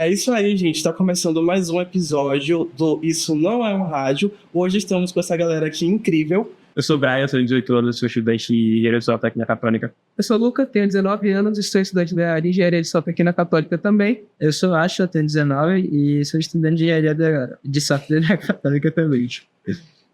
É isso aí, gente. Tá começando mais um episódio do Isso Não É um Rádio. Hoje estamos com essa galera aqui incrível. Eu sou o Brian, sou de 18 anos, sou estudante de Engenharia de Software aqui na Católica. Eu sou o Luca, tenho 19 anos e sou estudante da Engenharia de Software aqui na Católica também. Eu sou Asha, tenho 19 e sou estudante de Engenharia de Software na Católica também.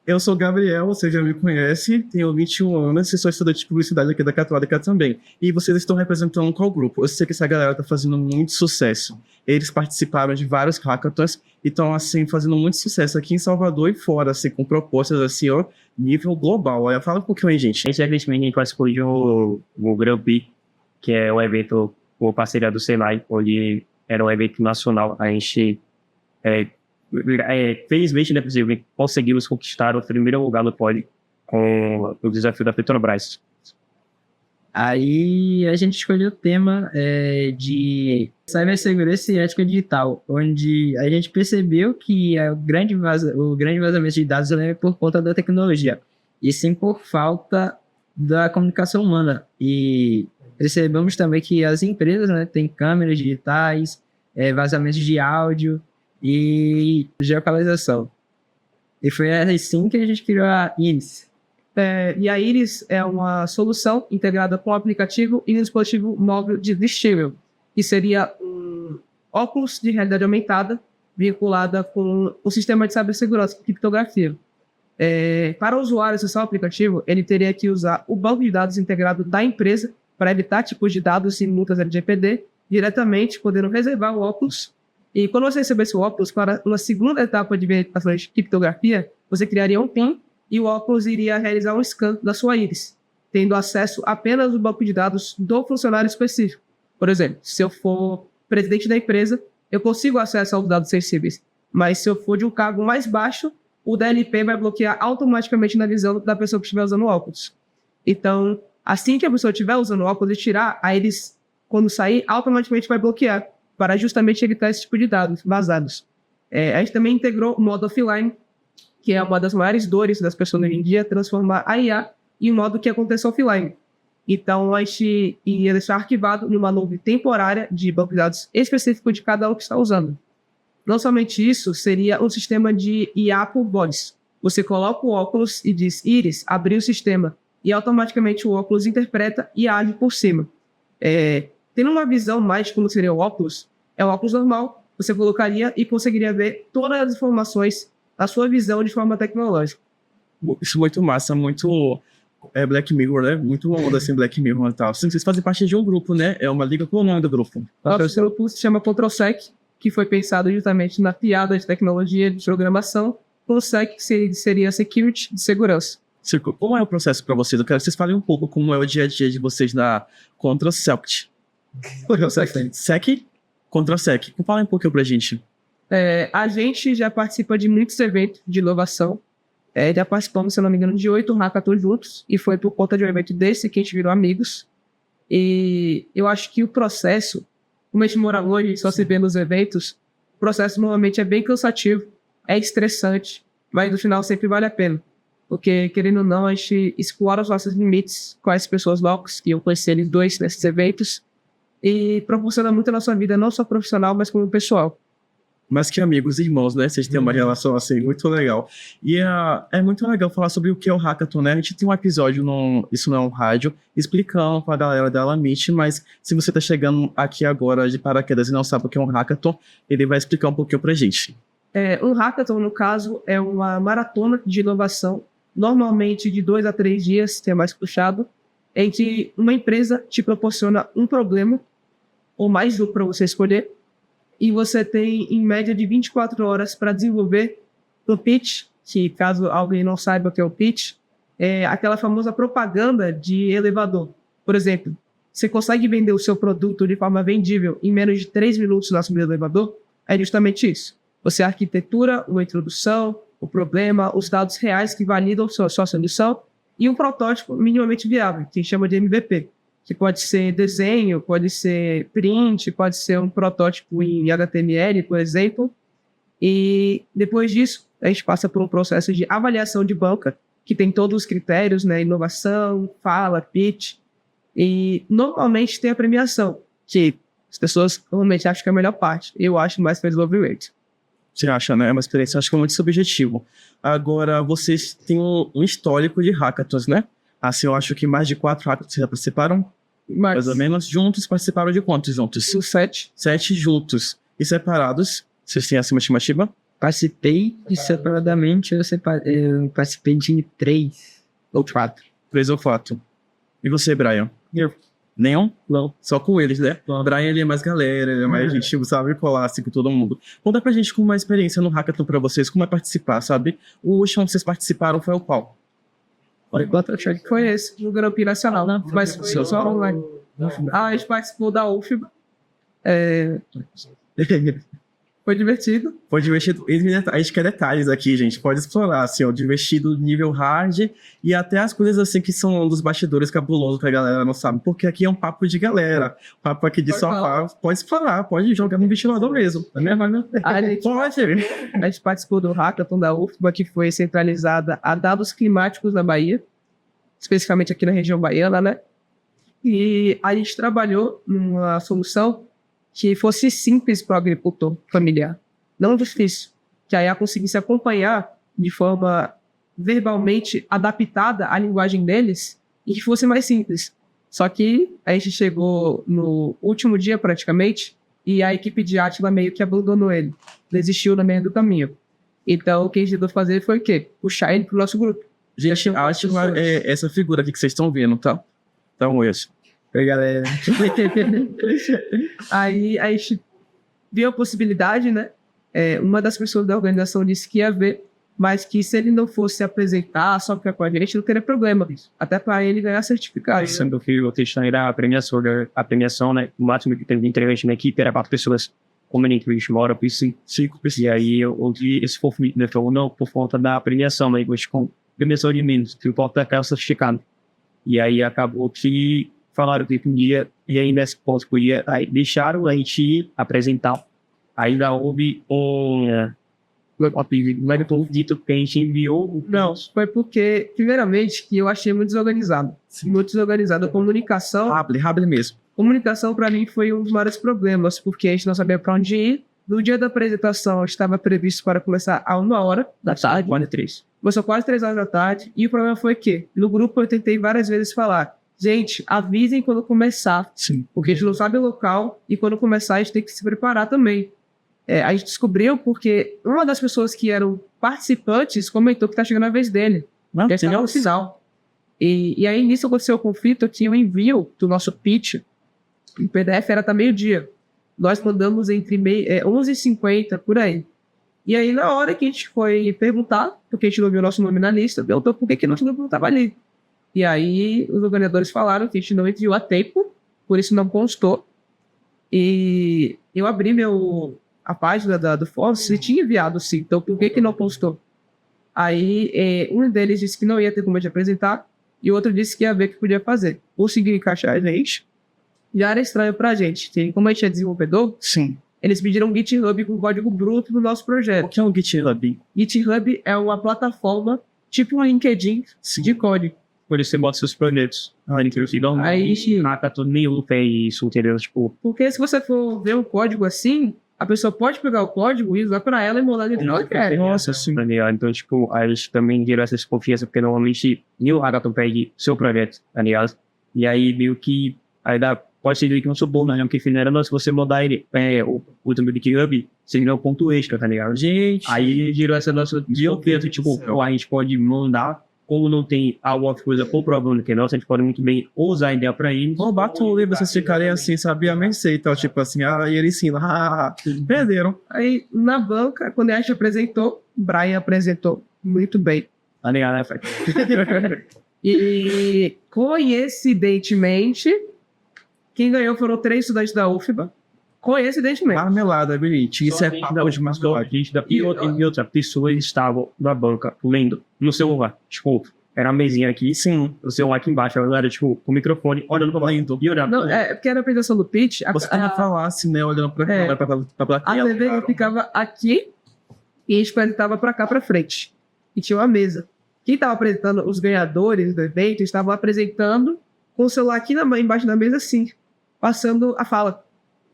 Eu sou o Gabriel, você já me conhece, tenho 21 anos e sou estudante de publicidade aqui da Católica também. E vocês estão representando qual grupo? Eu sei que essa galera tá fazendo muito sucesso. Eles participaram de vários hackathons e estão, assim, fazendo muito sucesso aqui em Salvador e fora, assim, com propostas, assim, ó, nível global. Olha, fala um pouquinho aí, gente. Recentemente a gente participou de um Grand Prix, que é um evento com parceria do Senai, onde era um evento nacional. A gente, felizmente, né, conseguimos conquistar o primeiro lugar no pódio com o desafio da Petrobras. Aí a gente escolheu o tema de cibersegurança e ética digital, onde a gente percebeu que o grande vazamento de dados não é por conta da tecnologia, e sim por falta da comunicação humana. E percebemos também que as empresas, né, têm câmeras digitais, vazamentos de áudio e geolocalização. E foi assim que a gente criou a Iris. E a Iris é uma solução integrada com o aplicativo e um dispositivo móvel de vestível, que seria um óculos de realidade aumentada vinculada com o sistema de cibersegurança, criptografia. Para o usuário acessar o aplicativo, ele teria que usar o banco de dados integrado da empresa para evitar tipos de dados e multas LGPD diretamente, podendo reservar o óculos. E quando você recebesse o óculos, para uma segunda etapa de verificação de criptografia, você criaria um PIN e o óculos iria realizar um scan da sua íris, tendo acesso apenas ao banco de dados do funcionário específico. Por exemplo, se eu for presidente da empresa, eu consigo acesso aos dados sensíveis, mas se eu for de um cargo mais baixo, o DLP vai bloquear automaticamente na visão da pessoa que estiver usando o óculos. Então, assim que a pessoa estiver usando o óculos e tirar, a íris, quando sair, automaticamente vai bloquear, para justamente evitar esse tipo de dados vazados. A gente também integrou o modo offline, que é uma das maiores dores das pessoas hoje em dia, transformar a IA em um modo que aconteça offline. Então, a gente iria deixar arquivado numa nuvem temporária de banco de dados específico de cada um que está usando. Não somente isso, seria um sistema de IA por voz. Você coloca o óculos e diz Iris, abrir o sistema, e automaticamente o óculos interpreta e age por cima. Tendo uma visão mais de como seria o óculos, é um óculos normal, você colocaria e conseguiria ver todas as informações a sua visão de forma tecnológica. Isso é muito massa, muito Black Mirror, né? Muito onda assim, Black Mirror e tal. Vocês fazem parte de um grupo, né? É uma liga. Qual o nome do grupo? Nosso grupo se chama ControlSec, que foi pensado justamente na piada de tecnologia de programação, com o SEC que seria Security de segurança. Como é o processo para vocês? Eu quero que vocês falem um pouco como é o dia a dia de vocês na ControlSec. SEC? ControlSec. Fala um pouquinho pra gente. A gente já participa de muitos eventos de inovação. Já participamos, se não me engano, de 8 hackathons juntos. E foi por conta de um evento desse que a gente virou amigos. E eu acho que o processo, como a gente mora longe, só se vê nos eventos, o processo normalmente é bem cansativo, é estressante, mas no final sempre vale a pena. Porque, querendo ou não, a gente explora os nossos limites com as pessoas novas, que eu conheci eles dois nesses eventos, e proporciona muito a nossa vida, não só profissional, mas como pessoal. Mas que amigos, irmãos, né? Vocês têm uma relação assim muito legal. E é muito legal falar sobre o que é o Hackathon, né? A gente tem um episódio no Isso Não é um Rádio explicando pra galera da Alamite, mas se você tá chegando aqui agora de paraquedas e não sabe o que é um Hackathon, ele vai explicar um pouquinho pra gente. Um Hackathon, no caso, é uma maratona de inovação, normalmente de 2 a 3 dias, que é mais puxado, em que uma empresa te proporciona um problema, ou mais um para você escolher, e você tem, em média, de 24 horas para desenvolver o pitch, que caso alguém não saiba o que é o pitch, é aquela famosa propaganda de elevador. Por exemplo, você consegue vender o seu produto de forma vendível em menos de 3 minutos no nosso elevador? É justamente isso. Você arquitetura uma introdução, o problema, os dados reais que validam sua solução e um protótipo minimamente viável, que chama de MVP. Que pode ser desenho, pode ser print, pode ser um protótipo em HTML, por exemplo. E depois disso, a gente passa por um processo de avaliação de banca, que tem todos os critérios, né? Inovação, fala, pitch. E normalmente tem a premiação, que As pessoas normalmente acham que é a melhor parte. Eu acho mais pelo desenvolvimento. Você acha, né? É uma experiência, acho que é muito subjetivo. Agora, vocês têm um histórico de hackathons, né? Assim, eu acho que mais de 4 hackathons já participaram, mais ou menos. Juntos, participaram de quantos juntos? 7. 7 juntos. E separados, vocês têm essa estimativa? Participei de separadamente, eu participei de 3 ou 4. 3 ou 4. E você, Brian? Eu. Nenhum? Não. Só com eles, né? O Brian, ele é mais galera, ele é mais gente, sabe, colar assim com todo mundo. Conta pra gente como uma experiência no Hackathon pra vocês, como é participar, sabe? O último que vocês participaram foi o qual? Foi esse, no Grand Prix Nacional, né? Mas foi só online. A gente participou da UFBA. Foi divertido. Foi divertido. A gente quer detalhes aqui, gente. Pode explorar, assim, ó, divertido nível hard e até as coisas, assim, que são dos bastidores cabulosos que a galera não sabe. Porque aqui é um papo de galera. Papo aqui de sofá. Pode explorar, pode jogar no ventilador mesmo. A gente participou do Hackathon da UFBA, que foi centralizada a dados climáticos na Bahia, especificamente aqui na região baiana, né? E a gente trabalhou numa solução que fosse simples para o agricultor familiar, não difícil, que aí ela conseguisse acompanhar de forma verbalmente adaptada à linguagem deles e que fosse mais simples. Só que a gente chegou no último dia praticamente e a equipe de Átila meio que abandonou ele, desistiu no meio do caminho. Então o que a gente tentou fazer foi o quê? Puxar ele para o nosso grupo. Gente, Átila é essa figura aqui que vocês estão vendo, tá? Então, esse. Oi, galera. Aí a gente viu a possibilidade, né? Uma das pessoas da organização disse que ia ver, mas que se ele não fosse apresentar, só ficar com a gente, não teria problema. Até para ele ganhar certificado. Sendo que o texto era a premiação, né? O máximo que teve entrevista na equipe era 4 pessoas. Como nem entrevista, uma hora, por isso 5 pessoas. E aí eu ouvi esse conflito, né? Falou, não, por conta da premiação, né? Mas com premiação de menos, que importa é o certificado. E aí acabou que falaram que um dia, e aí nesse ponto podia, aí deixaram a gente apresentar. Ainda houve dito que a gente enviou. Não, foi porque, primeiramente, que eu achei muito desorganizado. Muito desorganizado. A comunicação. Rápido mesmo. Comunicação, para mim, foi um dos maiores problemas, porque a gente não sabia para onde ir. No dia da apresentação, estava previsto para começar a 1h da tarde. 43. Começou quase 3h da tarde. E o problema foi que, no grupo, eu tentei várias vezes falar: gente, avisem quando começar. Sim. Porque a gente não sabe o local e quando começar a gente tem que se preparar também. A gente descobriu porque uma das pessoas que eram participantes comentou que tá chegando a vez dele. Não, que estava no sinal. E aí nisso aconteceu o conflito, eu tinha o envio do nosso pitch. O PDF era até meio-dia. Nós mandamos entre 11h50, por aí. E aí na hora que a gente foi perguntar, porque a gente não viu o nosso nome na lista, perguntou por que nosso nome não estava ali. E aí os organizadores falaram que a gente não enviou a tempo, por isso não constou. E eu abri a página do fórum, se tinha enviado sim, então por que não constou? Aí um deles disse que não ia ter como de apresentar, e o outro disse que ia ver o que podia fazer. Conseguiu encaixar a gente, já era estranho pra gente. Como a gente é desenvolvedor, sim, eles pediram um GitHub com o código bruto do nosso projeto. O que é um GitHub? GitHub é uma plataforma, tipo uma LinkedIn, de código. Por isso você bota seus projetos. Aí Hackathon nenhum tem isso, entendeu? Tipo, porque se você for ver um código assim, a pessoa pode pegar o código e usar para ela e moldar de novo. Nossa, sim. Então, tipo, aí eles também deram essa desconfiança, porque normalmente nenhum hackathon pede seu projeto, tá ligado? E aí, meio que, aí pode ser que não sou bom, né? Porque se você mudar ele, o também do GitHub, seria um ponto extra, tá ligado? Gente. Aí gerou essa nossa desconfiança, tipo, a gente pode mandar. Como não tem alguma coisa comprovando que não, a gente pode muito bem usar a ideia pra eles. Roubar tudo e vocês ficarem assim, sabe, a mercê e tal, tipo assim, e ele ensina, perderam. Aí, na banca, quando a gente apresentou, Brian apresentou muito bem. Tá ligado, né, E, coincidentemente, quem ganhou foram 3 estudantes da UFBA. Coincidentemente. Marmelada, Bilite. Isso é papo de marmelada. E outra pessoa estavam na banca lendo no celular. Tipo, era uma mesinha aqui, sim, o celular aqui embaixo. A galera, tipo, com o microfone, olhando pra lendo e olhando. Não, porque era a apresentação do pitch. Você ia falar assim, né? Olhando pra plateia. A TV ficava aqui e a gente apresentava pra cá, pra frente. E tinha uma mesa. Quem tava apresentando, os ganhadores do evento, estavam apresentando com o celular aqui embaixo da mesa, assim, passando a fala.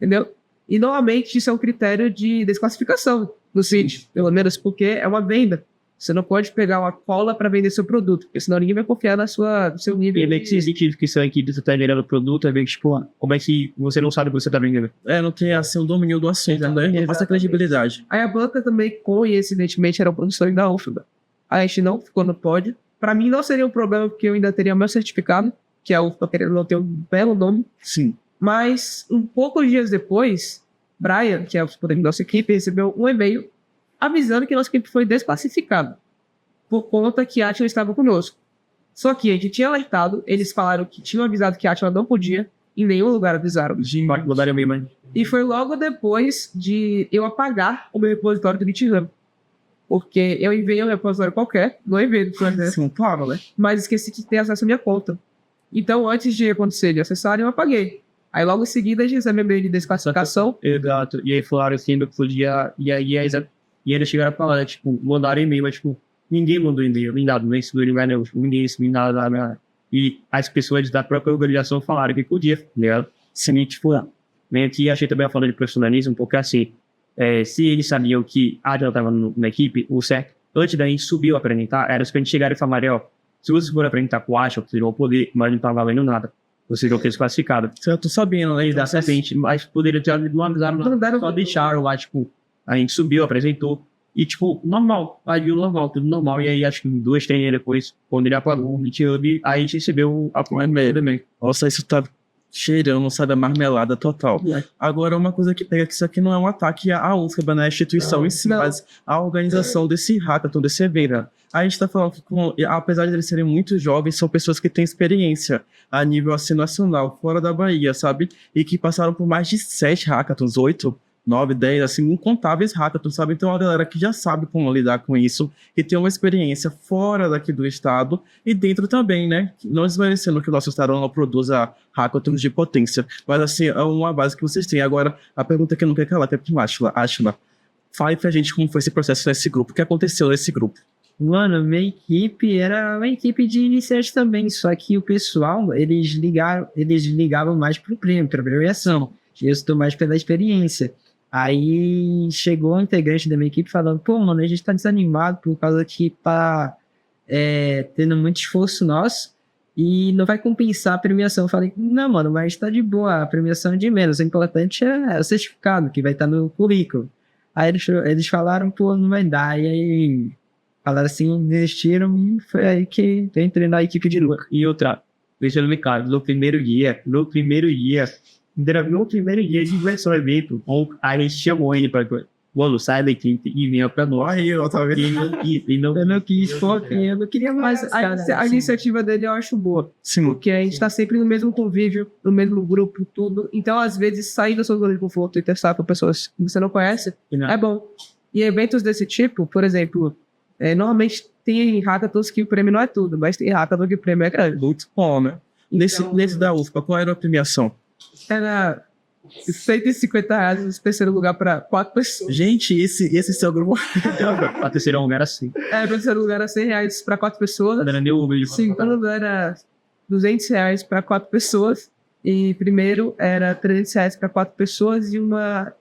entendeu? E normalmente isso é um critério de desclassificação no sítio, pelo menos porque é uma venda. Você não pode pegar uma cola para vender seu produto, porque senão ninguém vai confiar no seu nível. E é meio que existe que são aqui, você tá gerando produto, é meio que, tipo, como é que você não sabe o que você tá vendendo? Não tem assim o domínio do assunto, né? Essa credibilidade. Aí a banca também, coincidentemente, era o professor da UFBA. A gente não ficou no pódio. Para mim não seria um problema, porque eu ainda teria meu certificado, que a UFBA querendo não ter um belo nome. Sim. Mas, poucos dias depois, Brian, que é o poder da nossa equipe, recebeu um e-mail avisando que nossa equipe foi desclassificada por conta que a Atila estava conosco. Só que a gente tinha alertado, eles falaram que tinham avisado que a Atila não podia, em nenhum lugar avisaram. Mudaram meio, mas... E foi logo depois de eu apagar o meu repositório do GitHub. Porque eu enviei um repositório qualquer, não enviei do projeto, Sim, claro, né? mas esqueci de ter acesso à minha conta. Então, antes de acontecer de acessarem, eu apaguei. Aí logo em seguida a gente recebeu e-mail de desclassificação. Exato. E aí falaram assim, não podia... E eles chegaram a falar, né, tipo, mandaram e-mail, mas, tipo, ninguém mandou e-mail, nem nada, nem se ninguém, nem nada. E as pessoas da própria organização falaram que podia, né? Sim, tipo, vem aqui, achei também a falta de profissionalismo, porque assim, se eles sabiam que a Adriana estava na equipe, o certo, antes da gente subir a apresentar, era pra gente chegar e falar, ó, se vocês forem apresentar com o Acha, vocês vão poder, mas não tá valendo nada. Vocês vão ter desclassificado. Eu tô sabendo, né? Exatamente, mas poderia ter não avisaram, só deixaram lá, tipo, a gente subiu, apresentou, e tipo, normal, aí viu normal, tudo normal, e aí acho que 2, 3 dias depois, quando ele apagou o GitHub, aí a gente recebeu a e-mail também. Nossa, isso tá cheirando, sabe, a marmelada total. Agora, uma coisa que pega que isso aqui não é um ataque à UFBA, né, a instituição em si, mas a organização desse hackathon, desse evento. A gente tá falando que, apesar de eles serem muito jovens, são pessoas que têm experiência a nível assim nacional, fora da Bahia, sabe? E que passaram por mais de 7 hackathons, 8, 9, 10, assim, incontáveis hackathons, sabe? Então, a galera que já sabe como lidar com isso, que tem uma experiência fora daqui do estado e dentro também, né? Não desmerecendo que o nosso estado não produza hackathons de potência, mas, assim, é uma base que vocês têm. Agora, a pergunta que eu não quero calar, até para Ashla, fale pra gente como foi esse processo nesse grupo, o que aconteceu nesse grupo. Mano, minha equipe era uma equipe de iniciantes também, só que o pessoal, eles ligavam mais pro prêmio, pra premiação. Eu estou mais pela experiência. Aí chegou um integrante da minha equipe falando, pô, mano, a gente tá desanimado por causa que tá tendo muito esforço nosso e não vai compensar a premiação. Eu falei, não, mano, mas tá de boa, a premiação é de menos, o importante é o certificado que vai estar no currículo. Aí eles falaram, pô, não vai dar, e aí falaram assim, desistiram, e foi aí que eu entrei na equipe de Luca. E outra, deixando me claro, no primeiro dia de diversão evento, a gente chamou ele pra, mano, sai da equipe e venha pra nós. Aí, eu tava vendo. Eu não quis, porque eu não queria mais. Mas a iniciativa dele eu acho boa. Sim. Porque a gente tá sempre no mesmo convívio, no mesmo grupo, tudo. Então, às vezes, sair da sua zona de conforto e testar com pessoas que você não conhece é bom. E eventos desse tipo, por exemplo, normalmente tem hackathons que o prêmio não é tudo, mas tem hackathon que o prêmio é grande. Muito bom, né? Então, nesse da UFBA, qual era a premiação? Era R$150 no terceiro lugar para 4 pessoas. Gente, esse seu grupo... A terceira lugar era assim. O terceiro lugar era R$100 para 4 pessoas. Segundo lugar era R$200 para 4 pessoas. E primeiro era R$300 para 4 pessoas e uma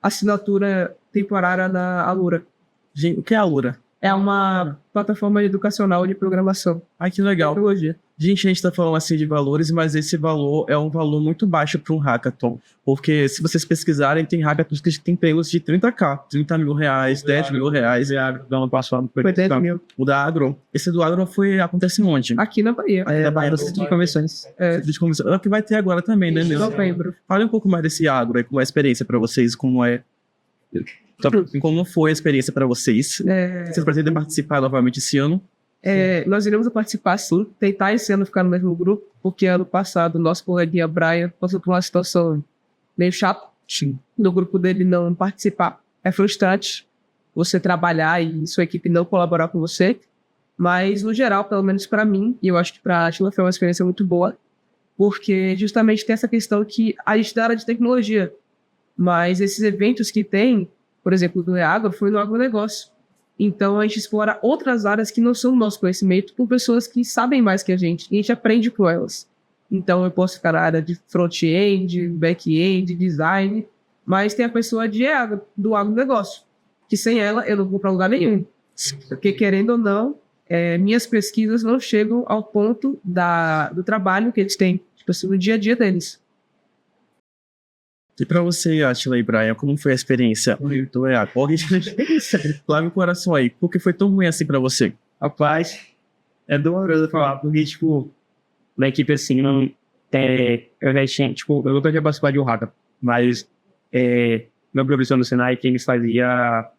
assinatura temporária na Alura. Gente, o que é a Alura? É uma plataforma educacional de programação. Ai, que legal. Tecnologia. Gente, a gente tá falando assim de valores, mas esse valor é um valor muito baixo para um hackathon. Porque se vocês pesquisarem, tem hackathons que tem prêmios de 30k, 30 mil reais, 10 mil reais. Não, ano passado Foi 10 mil. O da Agro. Esse do Agro acontece onde? Aqui na Bahia. Na Bahia do Centro de Convenções. É o que vai ter agora também, né? Novembro. Fale um pouco mais desse Agro, como é a experiência para vocês, como foi a experiência para vocês? Vocês pretendem participar novamente esse ano? Nós iremos participar sim, tentar esse ano ficar no mesmo grupo, porque ano passado nosso coleguinha Brian passou por uma situação meio chata. Sim. No grupo dele não participar. É frustrante você trabalhar e sua equipe não colaborar com você, mas no geral, pelo menos para mim, e eu acho que para a Atila foi uma experiência muito boa, porque justamente tem essa questão que a gente da área de tecnologia, mas esses eventos que tem, por exemplo, do Agro, foi no agronegócio. Então, a gente explora outras áreas que não são do nosso conhecimento por pessoas que sabem mais que a gente. E a gente aprende com elas. Então, eu posso ficar na área de front-end, back-end, design, mas tem a pessoa do agronegócio, que sem ela eu não vou para lugar nenhum. Porque, querendo ou não, minhas pesquisas não chegam ao ponto do trabalho que eles têm, tipo assim, no dia a dia deles. E pra você, Atila e Brian, como foi a experiência? Lá no coração aí, por que foi tão ruim assim pra você? Rapaz, é doloroso falar, porque, tipo, na equipe, assim, eu já tinha, tipo, eu nunca tinha participado de um hackathon, mas meu professor no Senai, quem eles fazia,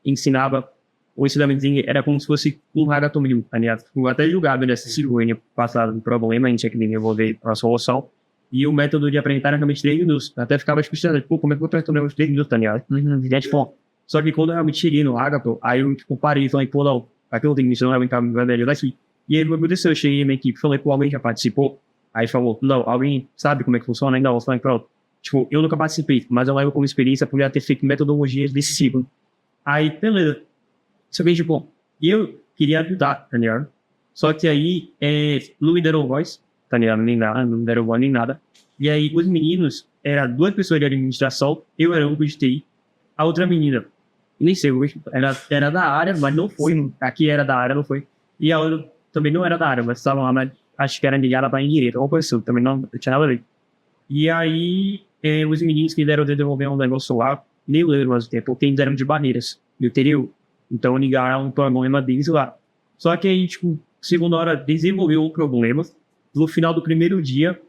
ensinava, o ensinamento era como se fosse um hackathon mesmo, tá ligado? Até julgado nessa cirurgia passada do problema, a gente tinha que desenvolver a solução, e o método de aprender era realmente 3 minutos, até ficava escutando, tipo, como é que eu tô aprendendo os 3 minutos, tá ligado? Tipo, só que quando eu realmente cheguei no hackathon, aí eu, tipo, parei e falei, pô, não, aquilo tem que me ensinar, vai me ajudar aqui. E aí, o que aconteceu? Eu cheguei na minha equipe, falei, pô, alguém já participou? Aí falou, não, alguém sabe como é que funciona? Ainda eu falei, pronto. Tipo, eu nunca participei, mas eu levo como experiência por já ter feito metodologias desse tipo. Aí, beleza. Só que, tipo, eu queria ajudar, tá ligado? Só que aí, não me deram voz, tá ligado? Nem nada, não me deram voz nem nada. E aí, os meninos, eram 2 pessoas de administração, eu era um de TI, a outra menina, nem sei, era da área, mas não foi. Aqui era da área, não foi. E a outra também não era da área, mas estavam lá, mas acho que era ligada para direito, ou coisa assim, também não tinha nada a ver. E aí, os meninos que deram desenvolver um negócio lá, nem lembro mais o tempo, porque eles eram de Barreiras, do interior. Então, ligaram um problema deles lá. Só que aí, tipo, segunda hora, desenvolveu um problema. No final do primeiro dia,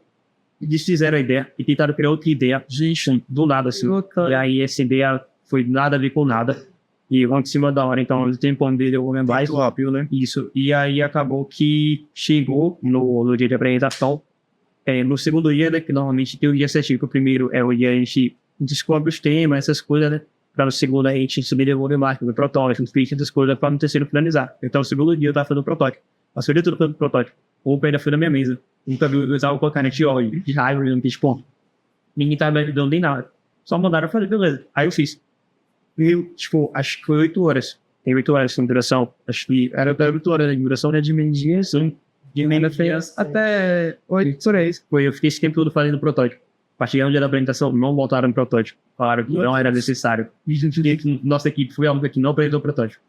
eles fizeram a ideia e tentaram criar outra ideia, gente, do nada, assim. E aí, essa ideia foi nada a ver com nada. E vão em cima da hora, então, o tempo dele eu vou lembrar. Rápido, né? Isso. E aí, acabou que chegou no dia de apresentação. No segundo dia, né, que normalmente tem o dia certinho, que o primeiro é o dia a gente descobre os temas, essas coisas, né? Para no segundo a gente subir desenvolver marketing, o protótipo, essas coisas, para no terceiro finalizar. Então, o segundo dia eu tava fazendo o protótipo. Passei o dia todo fazendo o protótipo. O Open ainda foi na minha mesa. Nunca viu, eu tava com a caneta de raiva, não fiz ponto. Ninguém tava me ajudando nem nada. Só mandaram eu fazer, beleza. Aí eu fiz. E, tipo, acho que foi 8 horas. Tem 8 horas de duração. Acho que era 8 horas de duração, né? De meio-dia, sim. De meio-dia até 8 horas. Foi, eu fiquei esse tempo todo fazendo o protótipo. Pra chegar no dia da apresentação, não voltaram no protótipo. Falaram que não era necessário. Nossa equipe foi a única que não apresentou o protótipo.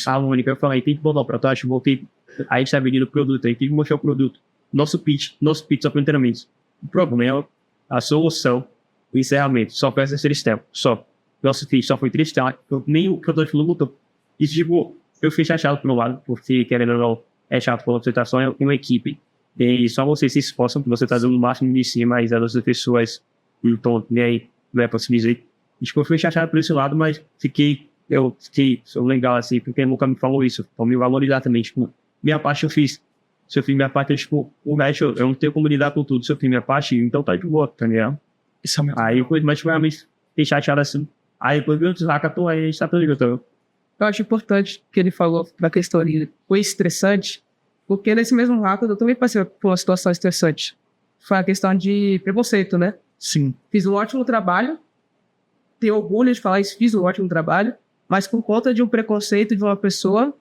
A única, eu falei, tem que voltar o protótipo, voltei. Aí a gente tá vendendo o produto, aí tem que mostrar o produto. Nosso pitch só foi treinamento. O problema, a solução, o encerramento, só foi essa step, só. Nosso pitch só foi 3 steps, nem o protótipo não botou. E tipo, eu fiquei chateado pro meu lado, porque querendo ou não, é chato pela apresentação, é uma equipe. E só vocês se esforçam, que você tá dando o máximo de si, mas as outras pessoas não estão nem aí, não é pra se dizer. Tipo, eu fui chateado por esse lado, mas eu fiquei legal assim, porque nunca me falou isso, pra me valorizar também, tipo, minha parte eu fiz. Se eu fiz minha parte, tipo, o resto eu não tenho como lidar com tudo, se eu fiz minha parte, então tá de boa, tá ligado? Isso é muito aí depois, mas realmente, fiquei chateado assim. Aí depois veio outros hackathon, aí a gente tá tudo ligado. Eu acho importante que ele falou da questão ali, foi estressante, porque nesse mesmo hackathon eu também passei por uma situação estressante. Foi a questão de preconceito, né? Sim. Fiz um ótimo trabalho, tenho orgulho de falar isso, fiz um ótimo trabalho, mas por conta de um preconceito de uma pessoa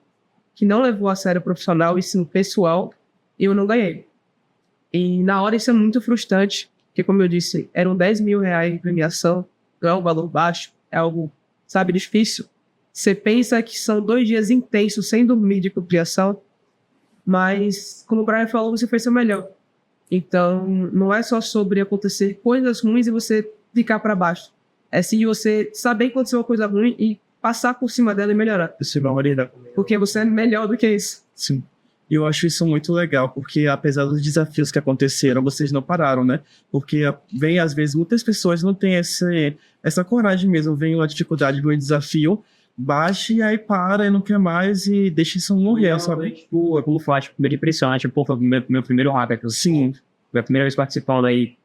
que não levou a sério o profissional e sim o pessoal, eu não ganhei. E na hora isso é muito frustrante, porque como eu disse, eram 10 mil reais de premiação, não é um valor baixo, é algo, sabe, difícil. Você pensa que são 2 dias intensos, sem dormir de criação, mas, como o Brian falou, você fez seu melhor. Então, não é só sobre acontecer coisas ruins e você ficar para baixo. É sim você saber que aconteceu uma coisa ruim e passar por cima dela e melhorar. Porque você é melhor do que isso. Sim. E eu acho isso muito legal, porque apesar dos desafios que aconteceram, vocês não pararam, né? Porque vem, às vezes, muitas pessoas não têm essa coragem mesmo. Vem uma dificuldade, vem um desafio, baixa e aí para e não quer mais e deixa isso morrer, sabe? Tipo, é como faz, primeira impressão, né? Tipo, foi meu primeiro hackathon. Sim. Foi a primeira vez participando aí,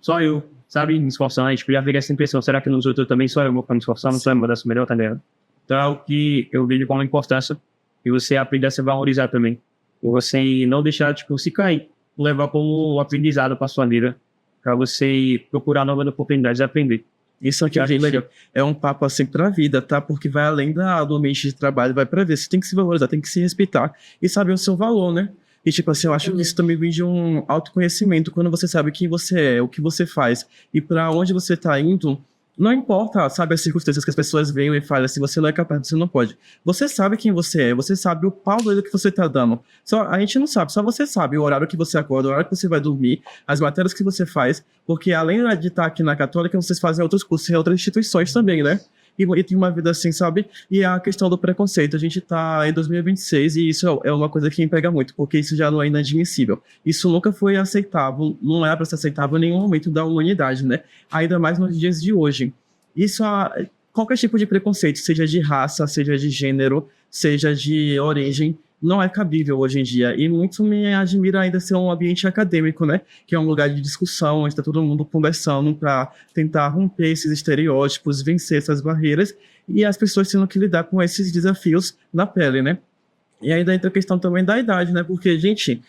só eu, sabe, me esforçando. Tipo, já veio essa impressão, será que nos outros também só eu vou me esforçar, não sou eu, uma das melhores, tá ligado? Então é o que eu vejo como importância e você aprender a se valorizar também. E você não deixar, tipo, se cair, levar como um aprendizado para sua vida, para você procurar novas oportunidades e aprender. Isso aqui é legal. É um papo assim pra vida, tá? Porque vai além do ambiente de trabalho, vai pra ver. Você tem que se valorizar, tem que se respeitar e saber o seu valor, né? E, tipo assim, eu acho que isso também vem de um autoconhecimento. Quando você sabe quem você é, o que você faz e pra onde você tá indo, não importa, sabe, as circunstâncias que as pessoas veem e falam, se você não é capaz, você não pode. Você sabe quem você é, você sabe o pau dele que você tá dando. Só, a gente não sabe, só você sabe o horário que você acorda, o horário que você vai dormir, as matérias que você faz, porque além de estar aqui na Católica, vocês fazem outros cursos em outras instituições também, né? E tem uma vida assim, sabe? E a questão do preconceito. A gente tá em 2026 e isso é uma coisa que me pega muito, porque isso já não é inadmissível. Isso nunca foi aceitável, não é para ser aceitável em nenhum momento da humanidade, né? Ainda mais nos dias de hoje. Isso, qualquer tipo de preconceito, seja de raça, seja de gênero, seja de origem, não é cabível hoje em dia. E muito me admira ainda ser um ambiente acadêmico, né? Que é um lugar de discussão, onde está todo mundo conversando para tentar romper esses estereótipos, vencer essas barreiras e as pessoas tendo que lidar com esses desafios na pele, né? E ainda entra a questão também da idade, né? Porque, gente,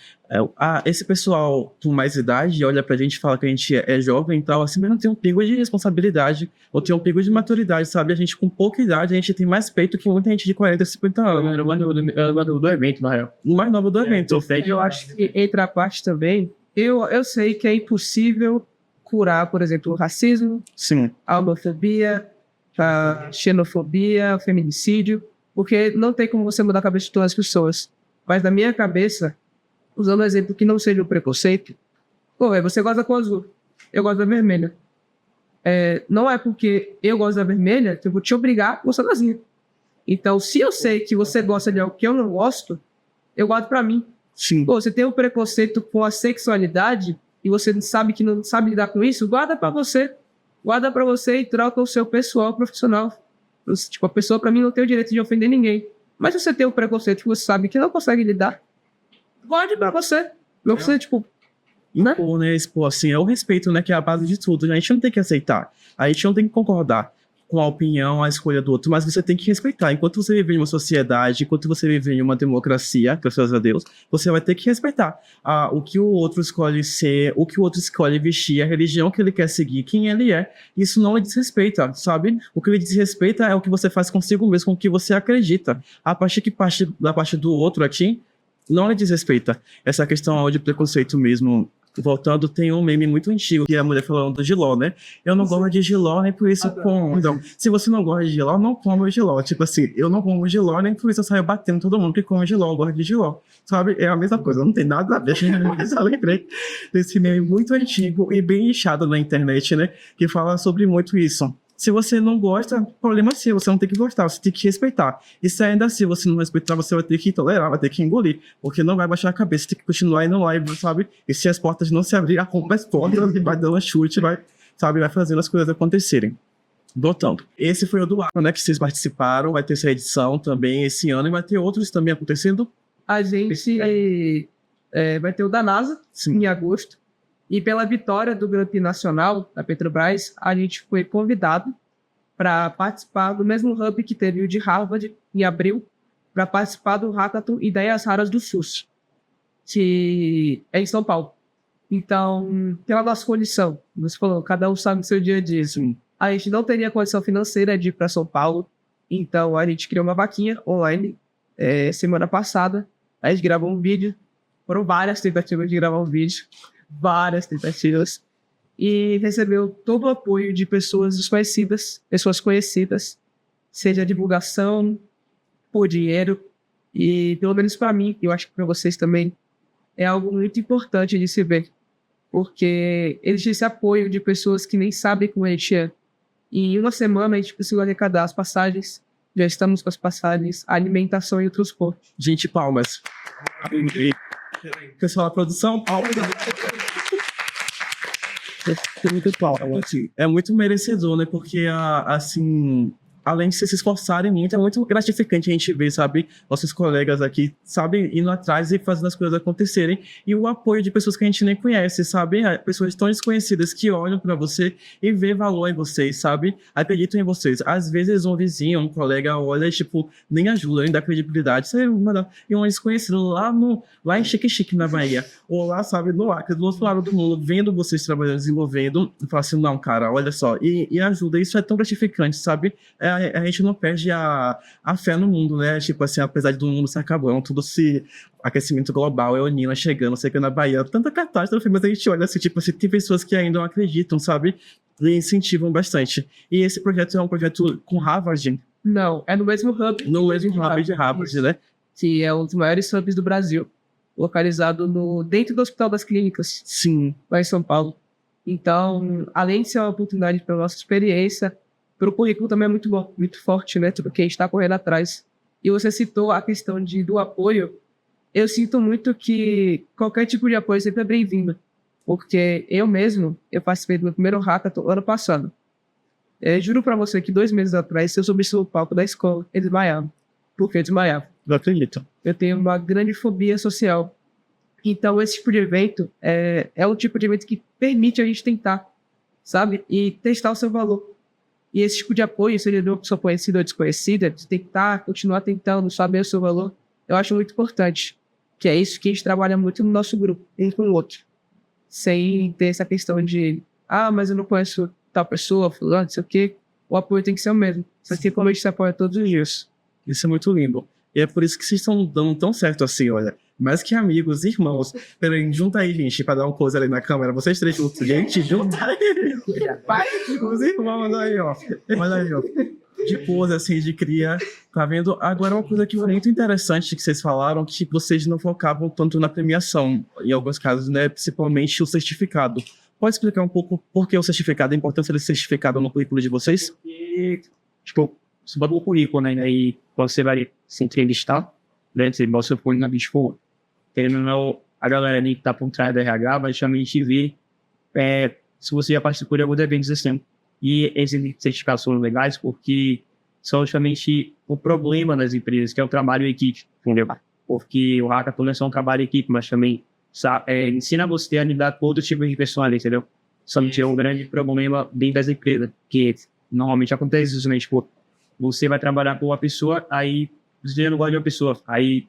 esse pessoal com mais idade olha pra gente e fala que a gente é jovem e tal, assim, mas não tem um pingo de responsabilidade, ou tem um pingo de maturidade, sabe? A gente com pouca idade, a gente tem mais peito que muita gente de 40, 50 anos. Era o mais novo do evento, na real. O mais novo do evento. Eu acho que, entre a parte também, eu sei que é impossível curar, por exemplo, o racismo, Sim. a homofobia, a xenofobia, o feminicídio, porque não tem como você mudar a cabeça de todas as pessoas. Mas na minha cabeça, usando um exemplo que não seja o preconceito, você gosta da cor azul, eu gosto da vermelha. Não é porque eu gosto da vermelha que eu vou te obrigar a gostar da azul. Então, se eu sei que você gosta de algo que eu não gosto, eu guardo pra mim. Sim. Você tem um preconceito com a sexualidade e você sabe que não sabe lidar com isso, guarda pra você. Guarda pra você e troca o seu pessoal profissional. Tipo, a pessoa, pra mim, não tem o direito de ofender ninguém. Mas se você tem um preconceito que você sabe que não consegue lidar, guarde pra você. Não precisa, tipo... Né? Impor, né? Expor, assim, é o respeito, né? Que é a base de tudo. A gente não tem que aceitar. A gente não tem que concordar com a opinião, a escolha do outro, mas você tem que respeitar. Enquanto você vive em uma sociedade, enquanto você vive em uma democracia, graças a Deus, você vai ter que respeitar o que o outro escolhe ser, o que o outro escolhe vestir, a religião que ele quer seguir, quem ele é. Isso não lhe desrespeita, sabe? O que lhe desrespeita é o que você faz consigo mesmo, com o que você acredita. A partir que parte da parte do outro aqui, não lhe desrespeita. Essa questão de preconceito mesmo. Voltando, tem um meme muito antigo que a mulher falando do jiló, né? Eu não gosto de jiló, nem por isso eu como. Então, se você não gosta de jiló, não coma o jiló. Tipo assim, eu não como jiló, nem por isso eu saio batendo todo mundo que come jiló, eu gosto de jiló. Sabe? É a mesma coisa, não tem nada a ver. Eu só lembrei desse meme muito antigo e bem inchado na internet, né? Que fala sobre muito isso. Se você não gosta, problema seu, você não tem que gostar, você tem que respeitar. E se ainda assim você não respeitar, você vai ter que tolerar, vai ter que engolir, porque não vai baixar a cabeça, tem que continuar indo lá, sabe? E se as portas não se abrirem, a culpa é toda, vai dando chute, vai fazendo as coisas acontecerem. Voltando. Esse foi o do ano, né, que vocês participaram, vai ter essa edição também esse ano, e vai ter outros também acontecendo? A gente vai ter o da NASA, Sim. em agosto. E pela vitória do Grand Prix Nacional da Petrobras, a gente foi convidado para participar do mesmo hub que teve o de Harvard em abril, para participar do Hackathon Ideias Raras do SUS, que é em São Paulo. Então, pela nossa condição, você falou, cada um sabe o seu dia a dia. A gente não teria condição financeira de ir para São Paulo, então a gente criou uma vaquinha online semana passada. A gente gravou um vídeo, foram várias tentativas de gravar um vídeo, várias tentativas, e recebeu todo o apoio de pessoas desconhecidas, pessoas conhecidas, seja divulgação, por dinheiro, e pelo menos para mim, eu acho que para vocês também, é algo muito importante de se ver, porque existe esse apoio de pessoas que nem sabem como a gente é. E em uma semana a gente conseguiu arrecadar as passagens, já estamos com as passagens, a alimentação e o transporte. Gente, palmas. Pessoal da produção, palmas. É muito merecedor, né? Porque, assim, além de se esforçarem muito, é muito gratificante a gente ver, sabe? Nossos colegas aqui, sabe? Indo atrás e fazendo as coisas acontecerem. E o apoio de pessoas que a gente nem conhece, sabe? Pessoas tão desconhecidas que olham pra você e vê valor em vocês, sabe? Acreditam em vocês. Às vezes um vizinho, um colega olha e, tipo, nem ajuda, nem dá credibilidade. Você manda um desconhecido lá em Chique-Chique, na Bahia. Ou lá, sabe, no Acre, do outro lado do mundo, vendo vocês trabalhando, desenvolvendo, e fala assim, não, cara, olha só. E ajuda. Isso é tão gratificante, sabe? A a gente não perde a fé no mundo, né? Tipo assim, apesar do mundo se acabando, tudo se... aquecimento global, El Niño chegando, sei que na Bahia, tanta catástrofe, mas a gente olha assim, tipo assim, tem pessoas que ainda não acreditam, sabe? E incentivam bastante. E esse projeto é um projeto com Harvard? Não, é no mesmo hub. No mesmo hub de Harvard, né? Que é um dos maiores hubs do Brasil, localizado dentro do Hospital das Clínicas, Sim. lá em São Paulo. Então, além de ser uma oportunidade para nossa experiência, para o currículo também é muito bom, muito forte, né? Porque a gente está correndo atrás. E você citou a questão do apoio. Eu sinto muito que qualquer tipo de apoio sempre é bem-vindo. Porque eu mesmo, eu participei do meu primeiro hackathon ano passado. Eu juro para você que 2 meses atrás, eu subi no palco da escola, eu desmaiava. Por que eu desmaiava? Não acredito. Eu tenho uma grande fobia social. Então, esse tipo de evento é um tipo de evento que permite a gente tentar, sabe? E testar o seu valor. E esse tipo de apoio, seja de uma pessoa conhecida ou desconhecida, de tentar, continuar tentando saber o seu valor, eu acho muito importante. Que é isso que a gente trabalha muito no nosso grupo, um com o outro. Sem ter essa questão de, mas eu não conheço tal pessoa, fulano, não sei o quê. O apoio tem que ser o mesmo. Só que como a gente se apoia todos os dias. Isso é muito lindo. E é por isso que vocês estão dando tão certo assim, olha. Mais que amigos, irmãos. Peraí, junta aí, gente, pra dar um close ali na câmera. Vocês 3 juntos. Gente, junta aí. Os irmãos aí, ó. Olha aí, ó. De pose, assim, de cria. Tá vendo? Agora, uma coisa que foi muito interessante que vocês falaram, que vocês não focavam tanto na premiação. Em alguns casos, né? Principalmente o certificado. Pode explicar um pouco por que o certificado, a importância desse certificado no currículo de vocês? E, tipo, você bota o currículo, né? E você vai se entrevistar, né? Você bota o seu currículo na Bispo. Querendo ou não, a galera que tá por trás da RH vai justamente ver se você já participou de alguns eventos assim. E esses certificados são legais porque são justamente o problema das empresas, que é o trabalho em equipe, entendeu? Porque o hackathon não é só um trabalho em equipe, mas também ensina você a lidar com outros tipos de pessoas, entendeu? Somente é um grande problema dentro das empresas, que normalmente acontece isso, né? Tipo, você vai trabalhar com uma pessoa, aí você não gosta de uma pessoa, aí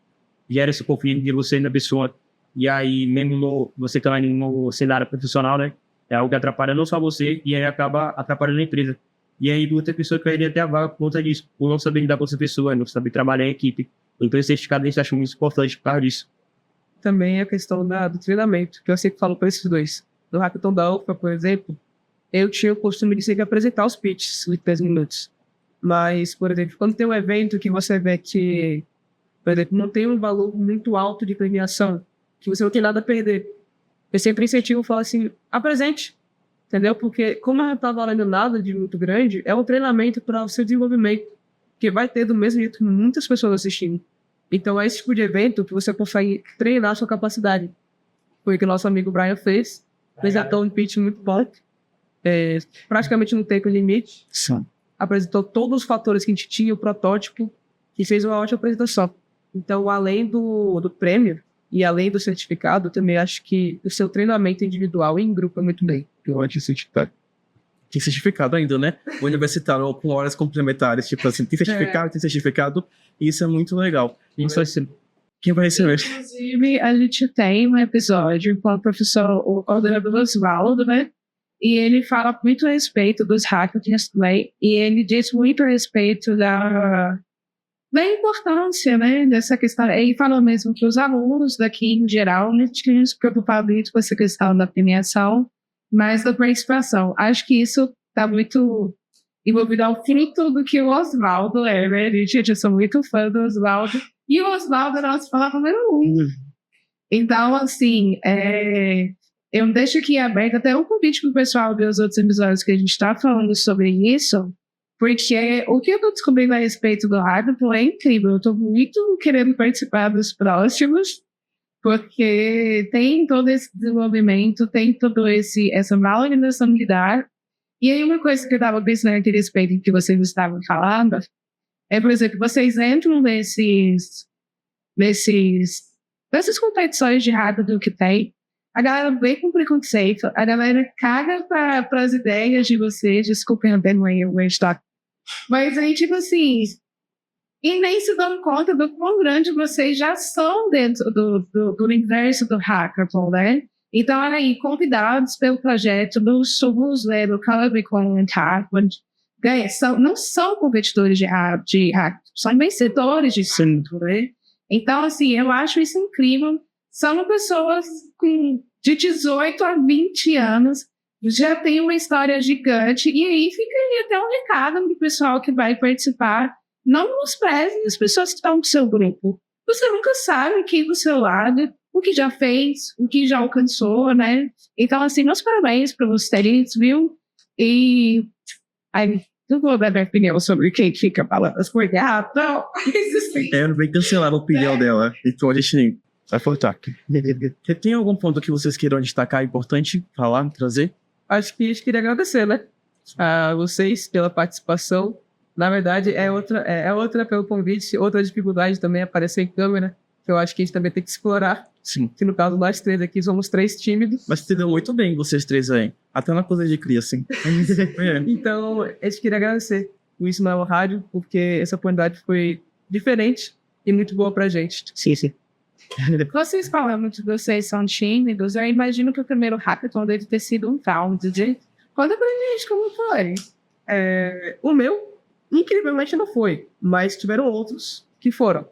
gera esse conflito de você e da pessoa, e aí mesmo você também no cenário profissional, né? É algo que atrapalha não só você, e aí acaba atrapalhando a empresa. E aí outra pessoa que vai até a vaga por conta disso, por não saber lidar com essa pessoa, não saber trabalhar em equipe. Então esse certificado a gente acha muito importante por causa disso. Também a questão do treinamento, que eu sempre falo para esses dois. No hackathon da UFA, por exemplo, eu tinha o costume de sempre apresentar os pitches de 10 minutos. Mas, por exemplo, quando tem um evento que você vê que, por exemplo, não tem um valor muito alto de premiação, que você não tem nada a perder, eu sempre incentivo e falo assim, apresente, entendeu? Porque como não está valendo nada de muito grande, é um treinamento para o seu desenvolvimento, que vai ter do mesmo jeito muitas pessoas assistindo. Então é esse tipo de evento que você consegue treinar a sua capacidade. Foi o que o nosso amigo Brian fez apresentou um pitch muito bom, praticamente no tempo limite. Sim. Apresentou todos os fatores que a gente tinha, o protótipo, e fez uma ótima apresentação. Então, além do prêmio e além do certificado, também acho que o seu treinamento individual e em grupo é muito bem. Eu acho certificado. Tem certificado ainda, né? O universitário com horas complementares, tipo assim, tem certificado, e isso é muito legal. Quem vai receber? Inclusive, a gente tem um episódio com o coordenador Oswaldo, né? E ele fala muito a respeito dos hackathons também, e ele diz muito a respeito da importância, né, dessa questão. Ele falou mesmo que os alunos daqui, em geral, não tinham se preocupado muito com essa questão da premiação, mas da participação. Acho que isso está muito envolvido ao frito do que o Oswaldo é, né? Gente, eu sou muito fã do Oswaldo. E o Oswaldo é nosso palavra número 1. Então, assim, eu deixo aqui aberto até um convite para o pessoal ver os outros episódios que a gente está falando sobre isso, porque o que eu estou descobrindo a respeito do hackathon é incrível. Eu estou muito querendo participar dos próximos, porque tem todo esse desenvolvimento, tem toda essa valorização de dar. E aí uma coisa que eu estava pensando a respeito do que vocês estavam falando é, por exemplo, vocês entram nessas competições de hackathon que tem, a galera vem com preconceito, a galera caga para as ideias de vocês, desculpem até no estoque, mas aí, tipo assim, e nem se dão conta do quão grande vocês já são dentro do universo do hackathon, né? Então, aí, convidados pelo projeto do SUS, do Club com Hackathon, não são competidores de hack, são vencedores de cinto, né? Então, assim, eu acho isso incrível. São pessoas de 18 a 20 anos, já tem uma história gigante, e aí fica aí até um recado pro pessoal que vai participar. Não menospreze as pessoas que estão no seu grupo. Você nunca sabe quem do seu lado, o que já fez, o que já alcançou, né? Então, assim, meus parabéns para vocês, viu? E aí, não vou dar minha opinião sobre quem fica falando as coisas erradas, não. Não vem cancelar a opinião dela. Então a gente vai voltar. Tem algum ponto que vocês queiram destacar importante falar, trazer? Acho que a gente queria agradecer, né? A vocês pela participação. Na verdade, é outra pelo convite, outra dificuldade também é aparecer em câmera, que eu acho que a gente também tem que explorar. Sim. Que no caso nós três aqui somos 3 tímidos. Mas se deu muito bem vocês 3 aí. Até na coisa de cria, assim. Então, a gente queria agradecer o Isso Não é o Rádio, porque essa oportunidade foi diferente e muito boa pra gente. Sim. Vocês falando de vocês são tímidos, eu imagino que o primeiro hackathon deve ter sido um round de... Conta pra gente como foi. O meu, incrivelmente, não foi, mas tiveram outros que foram.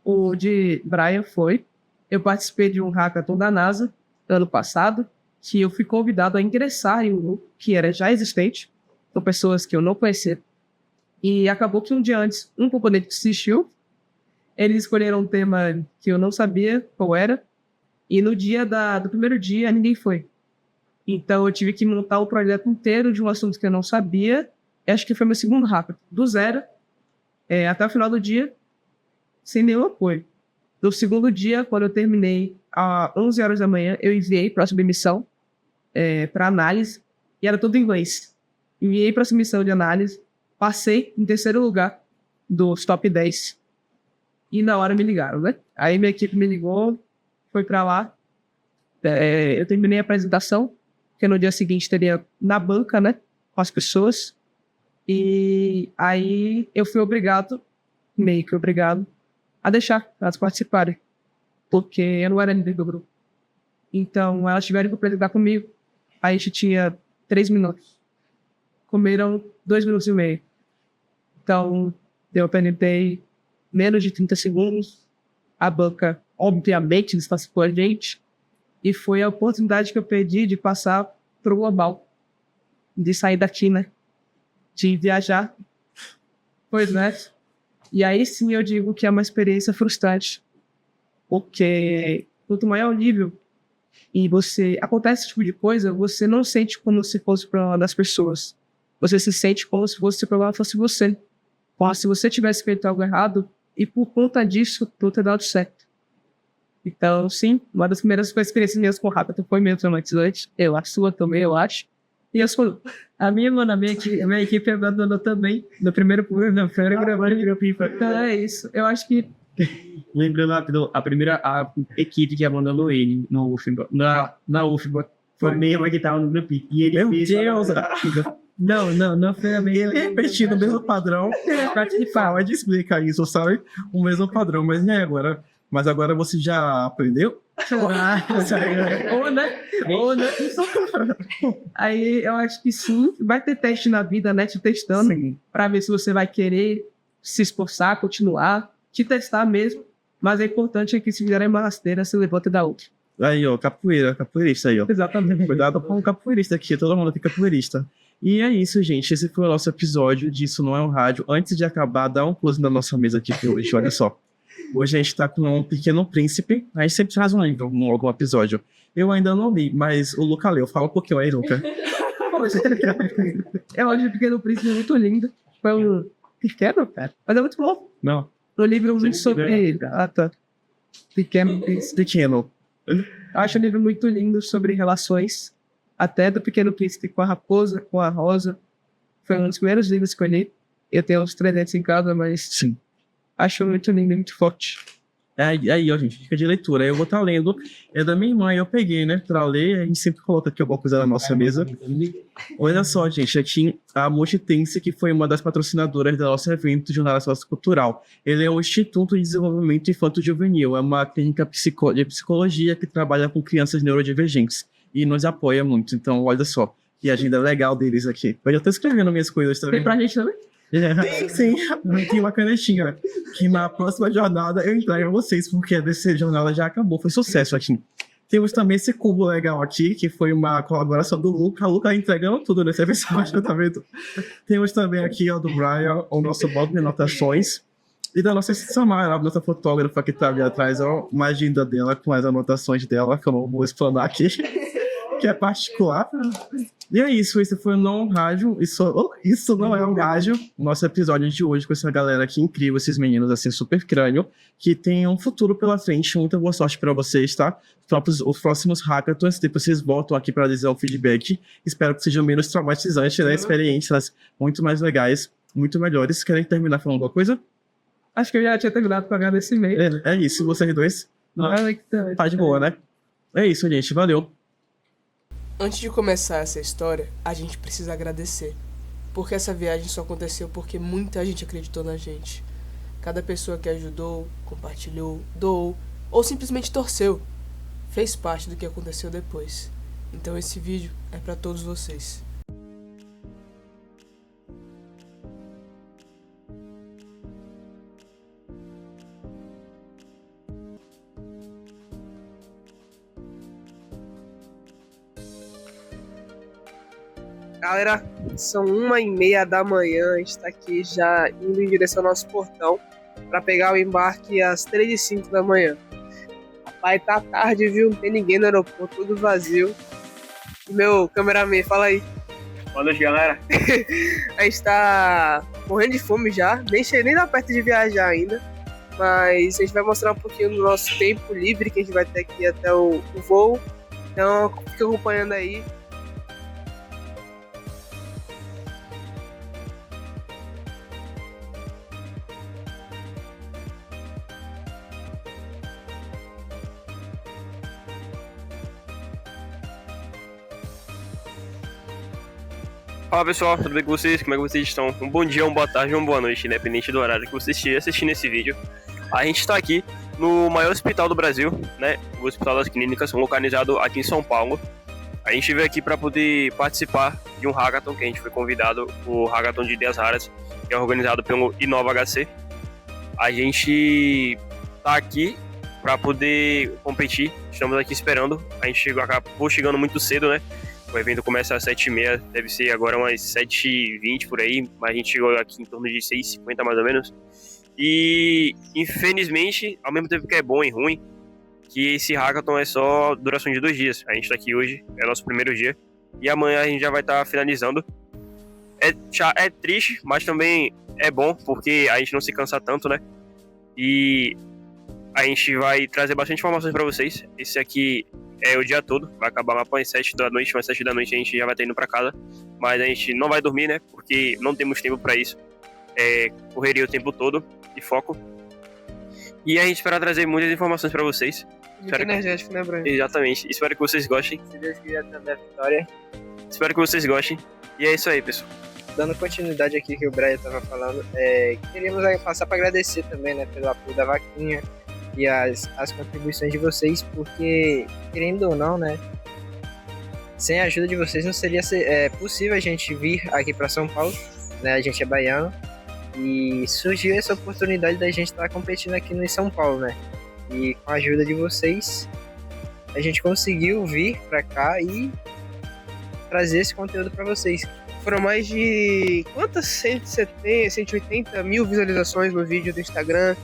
O de Brian foi. Eu participei de um hackathon da NASA ano passado, que eu fui convidado a ingressar em um grupo que era já existente, com pessoas que eu não conhecia. E acabou que um dia antes, um componente desistiu. Eles escolheram um tema que eu não sabia qual era. E no dia do primeiro dia, ninguém foi. Então eu tive que montar um projeto inteiro de um assunto que eu não sabia. Acho que foi meu segundo hackathon, do zero, até o final do dia, sem nenhum apoio. No segundo dia, quando eu terminei, às 11 horas da manhã, eu enviei para a submissão, para análise, e era tudo em inglês. Enviei para a submissão de análise, passei em terceiro lugar dos top 10. E na hora me ligaram, né? Aí minha equipe me ligou, foi para lá. Eu terminei a apresentação, porque no dia seguinte teria na banca, né? Com as pessoas. E aí eu fui meio que obrigado, a deixar elas participarem. Porque eu não era líder do grupo. Então elas tiveram que apresentar comigo. Aí a gente tinha 3 minutos. Comeram 2 minutos e meio. Então eu apresentei menos de 30 segundos. A banca, obviamente, despassou a gente. E foi a oportunidade que eu perdi de passar para o global. De sair daqui, né? De viajar. Pois é. E aí sim eu digo que é uma experiência frustrante. Porque quanto maior o nível e acontece esse tipo de coisa, você não sente como se fosse o problema das pessoas. Você se sente como se o problema fosse você. Como se você tivesse feito algo errado e por conta disso tudo ter dado certo. Então, sim, uma das primeiras experiências minhas com o hackathon foi meio traumatizante. Eu acho, sua também, eu acho. E eu sou... A minha equipe abandonou também. No primeiro pipa. Então é isso. Eu acho que... Lembrando a primeira equipe que abandonou ele no UFBA, na UFBA, foi mesmo que estava no grupo. E ele fez... Deus! Não foi a minha. Ele repetindo o mesmo padrão. Pode explicar isso, sabe? O mesmo padrão, mas e aí agora? Mas agora você já aprendeu? Ou, né? Aí eu acho que sim, vai ter teste na vida, né? Te testando, para ver se você vai querer se esforçar, continuar, te testar mesmo. Mas é importante que se fizerem uma rasteira, se levanta da outra. Aí, ó, capoeirista aí, ó. Exatamente. Cuidado com o capoeirista aqui, todo mundo tem capoeirista. E é isso, gente. Esse foi o nosso episódio de Isso Não é um Rádio. Antes de acabar, dá um close na nossa mesa aqui hoje, olha só. Hoje a gente tá com um Pequeno Príncipe. A gente sempre traz um livro em algum episódio. Eu ainda não li, mas o Luca leu. Fala um pouquinho aí, Luca. Eu acho o Pequeno Príncipe muito lindo. Foi um pequeno, cara. Mas é muito bom. Não. No livro muito sobre ele. Tá. Pequeno Príncipe. Pequeno. Eu acho o livro muito lindo sobre relações. Até do Pequeno Príncipe com a raposa, com a rosa. Foi um dos primeiros livros que eu li. Eu tenho uns 300 em casa, mas... Sim. Acho muito lindo e muito forte. Aí, ó, gente, fica de leitura. Aí eu vou estar lendo. É da minha irmã, eu peguei, né, pra ler. A gente sempre coloca aqui alguma coisa na nossa mesa. Olha só, gente, aqui a Multitense, que foi uma das patrocinadoras do nosso evento de Jornada Sociocultural. Ele é o Instituto de Desenvolvimento Infanto-Juvenil. É uma clínica de psicologia que trabalha com crianças neurodivergentes. E nos apoia muito. Então, olha só. Que agenda legal deles aqui. Eu já tô escrevendo minhas coisas também. Tem pra gente também? Tem, sim. Tem uma canetinha. Que na próxima jornada eu entrego a vocês, porque dessa jornada já acabou. Foi sucesso aqui. Temos também esse cubo legal aqui, que foi uma colaboração do Luca. O Luca entregando tudo nesse episódio, tá vendo? Temos também aqui, ó, do Brian, o nosso bloco de anotações. E da nossa Samara, a nossa fotógrafa que tá ali atrás, ó, uma agenda dela com as anotações dela, que eu não vou explanar aqui, que é particular. E é isso, esse foi o Não Rádio. Isso não é um rádio. Nosso episódio de hoje com essa galera aqui incrível, esses meninos assim, super crânio, que tem um futuro pela frente. Muita boa sorte pra vocês, tá? Os próximos hackathons, depois vocês voltam aqui pra dizer o feedback. Espero que sejam menos traumatizantes, né? Experiências muito mais legais, muito melhores. Querem terminar falando alguma coisa? Acho que eu já tinha terminado com agradecimento. É isso, vocês dois. Tá de boa, né? É isso, gente. Valeu. Antes de começar essa história, a gente precisa agradecer. Porque essa viagem só aconteceu porque muita gente acreditou na gente. Cada pessoa que ajudou, compartilhou, doou ou simplesmente torceu, fez parte do que aconteceu depois. Então esse vídeo é pra todos vocês. Galera, são 1h30 da manhã, a gente tá aqui já indo em direção ao nosso portão para pegar o embarque às 3h05 da manhã. Rapaz, tá tarde, viu? Não tem ninguém no aeroporto, tudo vazio. E meu cameraman, fala aí. Boa noite, galera. A gente tá morrendo de fome já, nem dá perto de viajar ainda. Mas a gente vai mostrar um pouquinho do nosso tempo livre que a gente vai ter aqui até o voo. Então, fica acompanhando aí. Fala pessoal, tudo bem com vocês? Como é que vocês estão? Um bom dia, uma boa tarde, uma boa noite, independente do horário que vocês estiverem assistindo esse vídeo. A gente está aqui no maior hospital do Brasil, né? O Hospital das Clínicas, localizado aqui em São Paulo. A gente veio aqui para poder participar de um hackathon que a gente foi convidado, o Hackathon de Ideias Raras, que é organizado pelo Inova HC. A gente está aqui para poder competir, estamos aqui esperando. A gente acabou chegando muito cedo, né? O evento começa às 7h30, deve ser agora umas 7h20 por aí, mas a gente chegou aqui em torno de 6h50 mais ou menos. E infelizmente, ao mesmo tempo que é bom e ruim, que esse hackathon é só duração de 2 dias. A gente tá aqui hoje, é nosso primeiro dia, e amanhã a gente já vai estar finalizando. É triste, mas também é bom, porque a gente não se cansa tanto, né? E a gente vai trazer bastante informações para vocês. Esse aqui é o dia todo, vai acabar lá para as 7 da noite, mas 7 da noite a gente já vai estar indo para casa. Mas a gente não vai dormir, né? Porque não temos tempo para isso. Correria o tempo todo e foco. E a gente espera trazer muitas informações para vocês. Muito energético, né, Brian? Exatamente. Espero que vocês gostem. Se Deus quiser também a vitória. Espero que vocês gostem. E é isso aí, pessoal. Dando continuidade aqui que o Brian estava falando, queríamos aí passar para agradecer também, né, pelo apoio da vaquinha e as contribuições de vocês, porque, querendo ou não, né, sem a ajuda de vocês não seria possível a gente vir aqui para São Paulo, né, a gente é baiano, e surgiu essa oportunidade da gente estar competindo aqui no São Paulo, né, e com a ajuda de vocês, a gente conseguiu vir para cá e trazer esse conteúdo para vocês. Foram mais de 180 mil visualizações no vídeo do Instagram,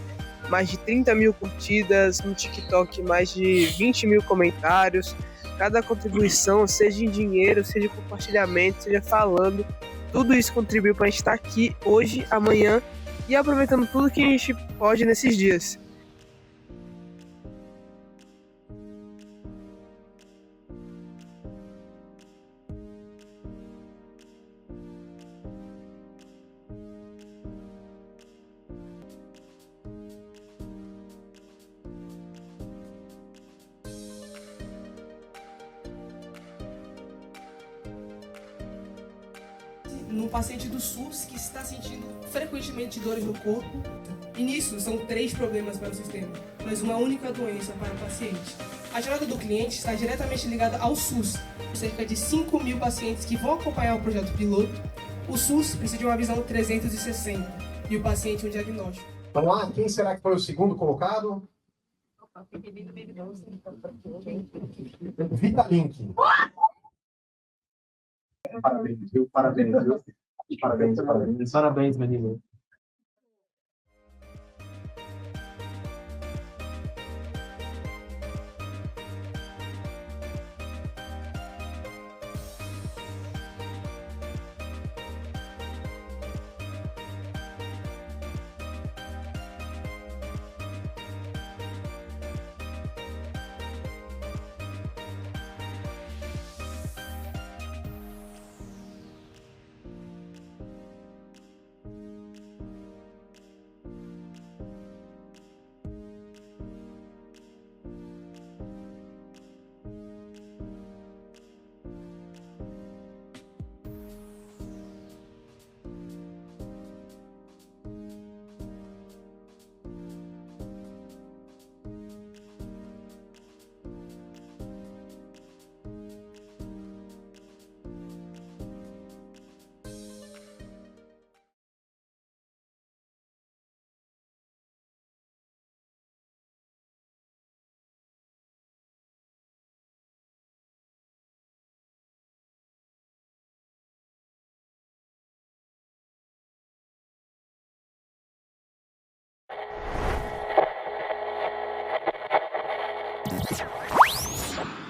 mais de 30 mil curtidas no TikTok, mais de 20 mil comentários. Cada contribuição, seja em dinheiro, seja em compartilhamento, seja falando, tudo isso contribuiu para a gente estar aqui hoje, amanhã e aproveitando tudo que a gente pode nesses dias. Num paciente do SUS que está sentindo frequentemente dores no corpo. E nisso são 3 problemas para o sistema, mas uma única doença para o paciente. A jornada do cliente está diretamente ligada ao SUS, cerca de 5.000 pacientes que vão acompanhar o projeto piloto, o SUS precisa de uma visão 360 e o paciente um diagnóstico. Vamos lá, quem será que foi o segundo colocado? Vitalink. Parabéns, viu? Parabéns, viu? Parabéns, menino.